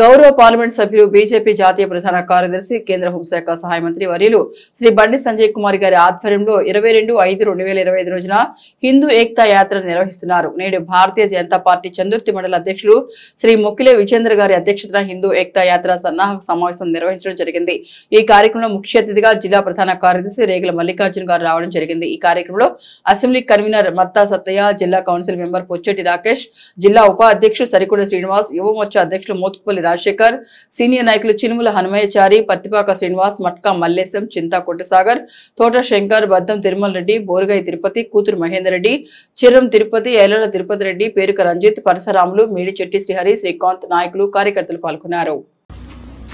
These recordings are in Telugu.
గౌరవ పార్లమెంట్ సభ్యులు బీజేపీ జాతీయ ప్రధాన కార్యదర్శి కేంద్ర హోంశాఖ సహాయ మంత్రి వర్యులు శ్రీ బండి సంజయ్ కుమార్ గారి ఆధ్వర్యంలో 22/5/2025 రోజున హిందూ ఏక్తా యాత్ర నిర్వహిస్తున్నారు. నేడు భారతీయ జనతా పార్టీ చందుర్తి మండల అధ్యక్షులు శ్రీ మొక్కిలే విజేంద్ర గారి అధ్యక్షతన హిందూ ఏక్తా యాత్ర సన్నాహక సమావేశం నిర్వహించడం జరిగింది. ఈ కార్యక్రమంలో ముఖ్య అతిథిగా జిల్లా ప్రధాన కార్యదర్శి రేగుల మల్లికార్జున గారు రావడం జరిగింది. ఈ కార్యక్రమంలో అసెంబ్లీ కన్వీనర్ మర్తా సత్తయ్య, జిల్లా కౌన్సిల్ మెంబర్ పొచ్చెట్టి రాకేష్, జిల్లా ఉపాధ్యక్షుడు సరికొండ శ్రీనివాస్, యువ మోర్చా అధ్యక్షులు మోత్కుపల్లి రాజశేఖర్, సీనియర్ నాయకులు చినుముల హనుమయ్యచారి, పత్తిపాక శ్రీనివాస్, మట్కా మల్లేశం, చింతా కొట్టసాగర్, తోట శంకర్, బద్దం తిరుమల రెడ్డి, బోరుగై తిరుపతి, కూతురు మహేందర్ రెడ్డి, చిర్రం తిరుపతి, ఏలల తిరుపతి రెడ్డి, పేరుక రంజిత్, పరశరాములు, మేడిచెట్టి శ్రీహరి, శ్రీకాంత్ నాయకులు కార్యకర్తలు పాల్గొన్నారు.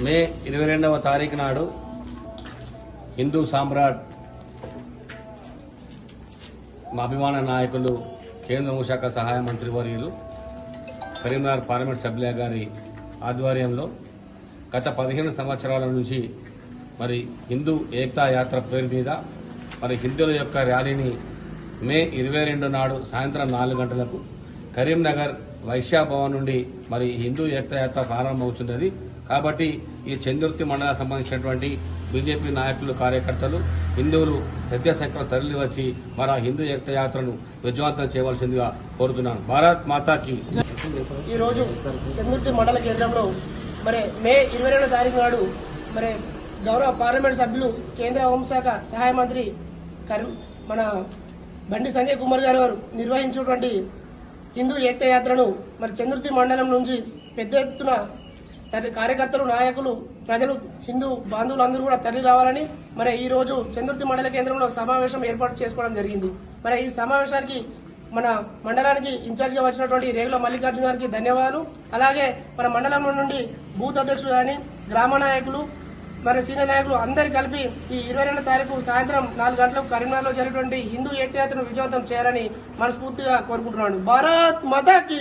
మే 22వ తారీఖు నాడు హిందూ సామ్రాట్ మా అభిమాన నాయకులు కేంద్ర హోంశాఖ సహాయ మంత్రి వర్యులు కరీంనగర్ పార్లమెంట్ సభ్యుల గారి ఆధ్వర్యంలో గత 15 సంవత్సరాల నుంచి మరి హిందూ ఏక్తా యాత్ర పేరు మీద మరి హిందువుల యొక్క ర్యాలీని మే 22 నాడు సాయంత్రం 4 గంటలకు కరీంనగర్ వైశ్య భవన్ నుండి మరి హిందూ ఏక్తా యాత్ర ప్రారంభమవుతున్నది. కాబట్టి ఈ చందుర్తి మండలానికి సంబంధించినటువంటి బీజేపీ నాయకులు, కార్యకర్తలు, హిందువులు పెద్ద సంఖ్యలో తరలి వచ్చి మన హిందూ ఏక్తా యాత్రను విజయవంతం చేయవలసిందిగా కోరుతున్నాను. భారత్ మాతాకి. ఈ రోజు చందుర్తి మండల కేంద్రంలో మరి మే 22వ తారీఖు నాడు మరి గౌరవ పార్లమెంట్ సభ్యులు కేంద్ర హోంశాఖ సహాయ మంత్రి మన బండి సంజయ్ కుమార్ గారు నిర్వహించినటువంటి హిందూ ఏక్తా యాత్రను మరి చందుర్తి మండలం నుంచి పెద్ద ఎత్తున కార్యకర్తలు, నాయకులు, ప్రజలు, హిందూ బాంధవులందరూ కూడా తరలి రావాలని మరి ఈ రోజు చందుర్తి మండల కేంద్రంలో సమావేశం ఏర్పాటు చేసుకోవడం జరిగింది. మరి ఈ సమావేశానికి మన మండలానికి ఇన్ఛార్జిగా వచ్చినటువంటి రేగుల మల్లికార్జున గారికి ధన్యవాదాలు. అలాగే మన మండలం నుండి బూత్ అధ్యక్షులు కానీ, గ్రామ నాయకులు, మరి సీనియర్ నాయకులు అందరు కలిపి ఈ 22వ తారీఖు సాయంత్రం 4 గంటలకు కరీంనగర్లో జరిగినటువంటి హిందూ ఏక్తా యాత్రను విజయవంతం చేయాలని మనస్ఫూర్తిగా కోరుకుంటున్నాను. భారత్ మాతాకి.